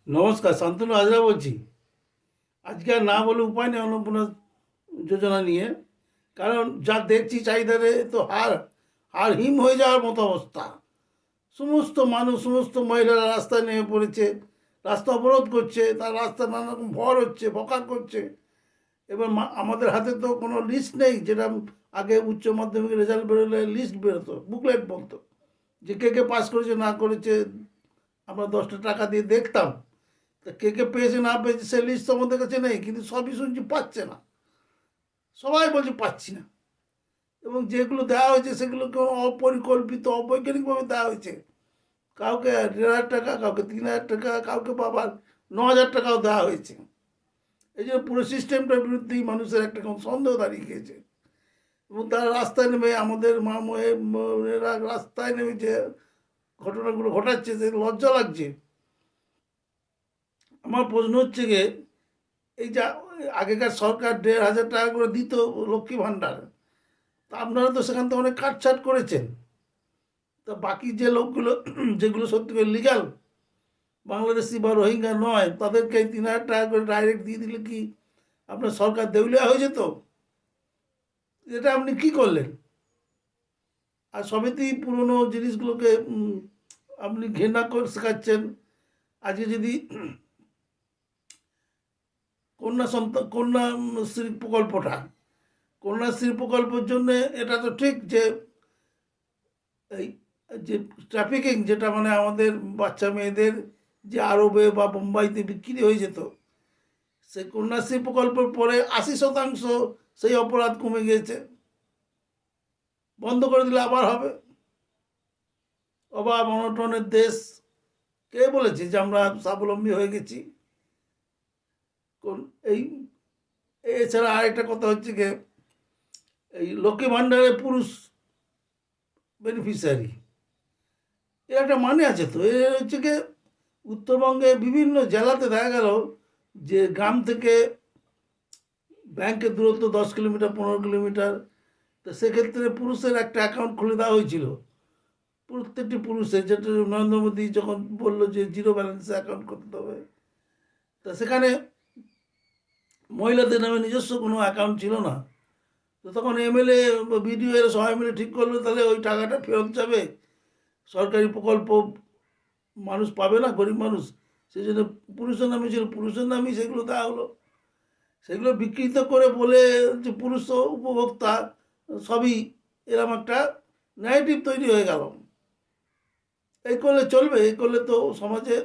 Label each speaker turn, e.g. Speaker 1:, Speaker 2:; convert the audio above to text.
Speaker 1: নমস্কার, শান্তনু হাজরা বলছি। আজকে আর না বলে উপায় নেই অন্নপূর্ণা যোজনা নিয়ে। কারণ যা দেখছি চাহিদারে তো হার হিম হয়ে যাওয়ার মতো অবস্থা। সমস্ত মানুষ, সমস্ত মহিলারা রাস্তায় নেমে পড়েছে, রাস্তা অবরোধ করছে, তার রাস্তা নানা রকম ভর হচ্ছে, বকার করছে। এবার আমাদের হাতে তো কোনো লিস্ট নেই, যেটা আগে উচ্চ মাধ্যমিক রেজাল্ট বেরোলে লিস্ট বেরোতো, বুকলেট বলতো যে কে কে পাস করেছে না করেছে। আমরা 10টা টাকা দিয়ে দেখতাম। তা কে কে পেয়েছে না পেয়েছে সে লিস্ট তো আমাদের কাছে নেই, কিন্তু সবই শুনছি পাচ্ছে না। সবাই বলছে পাচ্ছি না। এবং যেগুলো দেওয়া হয়েছে সেগুলো কেউ অপরিকল্পিত, অবৈজ্ঞানিকভাবে দেওয়া হয়েছে। কাউকে 1,500 টাকা, কাউকে 3,000 টাকা, কাউকে বাবার 9,000 টাকাও দেওয়া হয়েছে। এই জন্য পুরো সিস্টেমটার বিরুদ্ধেই মানুষের একটা কেমন সন্দেহ দাঁড়িয়ে গিয়েছে। এবং তারা রাস্তায় নেমে, আমাদের মা মেয়েরা রাস্তায় নেমে যে ঘটনাগুলো ঘটাচ্ছে, সে লজ্জা লাগছে। আমার প্রশ্ন হচ্ছে গিয়ে, এই যা আগেকার সরকার 1,500 টাকা করে দিত লক্ষ্মী ভাণ্ডার, তা আপনারা তো সেখান থেকে অনেক কাটছাট করেছেন। তা বাকি যে লোকগুলো যেগুলো সত্যি করে লিগাল বাংলাদেশি বা রোহিঙ্গা নয়, তাদেরকে এই 3,000 টাকা করে ডাইরেক্ট দিয়ে দিলে কি আপনার সরকার দেউলিয়া হয়ে যেত? এটা আপনি কি করলেন? আর সবেতেই পুরনো জিনিসগুলোকে আপনি ঘৃণা করে শেখাচ্ছেন। আজকে যদি কন্যাশ্রী প্রকল্পটা, কন্যাশ্রী প্রকল্পের জন্য এটা তো ঠিক যে এই যে ট্রাফিকিং, যেটা মানে আমাদের বাচ্চা মেয়েদের যে আরবে বা বোম্বাইতে বিক্রি হয়ে যেত, সেই কন্যাশ্রী প্রকল্পের পরে 80% সেই অপরাধ কমে গিয়েছে। বন্ধ করে দিলে আবার হবে। অভাব অনটনের দেশ। কে বলেছে যে আমরা স্বাবলম্বী হয়ে গেছি? কোন এই এছাড়া আরেকটা কথা হচ্ছে গিয়ে, এই লক্ষ্মী ভাণ্ডারে পুরুষ বেনিফিশিয়ারি, এর একটা মানে আছে তো। এ হচ্ছে গিয়ে উত্তরবঙ্গে বিভিন্ন জেলাতে দেখা গেল যে গ্রাম থেকে ব্যাংকের দূরত্ব 10 কিলোমিটার, 15 কিলোমিটার। তো সেক্ষেত্রে পুরুষের একটা অ্যাকাউন্ট খুলে দেওয়া হয়েছিল, প্রত্যেকটি পুরুষের, যেটা নরেন্দ্র মোদী যখন বললো যে জিরো ব্যালেন্সে অ্যাকাউন্ট করতে হবে। তা সেখানে মহিলাদের নামে নিজস্ব কোনো অ্যাকাউন্ট ছিল না। তো তখন এমএলএ বা বিডিও এরা সবাই মিলে ঠিক করলো তাহলে ওই টাকাটা ফেরত যাবে, সরকারি প্রকল্প মানুষ পাবে না, গরিব মানুষ। সেই জন্য পুরুষের নামে ছিল, পুরুষের নামেই সেগুলো দেওয়া হলো। সেগুলো বিকৃত করে বলে যে পুরুষ তো উপভোক্তা, সবই, এরকম একটা ন্যারেটিভ তৈরি হয়ে গেল। এই করলে চলবে? এই করলে তো সমাজে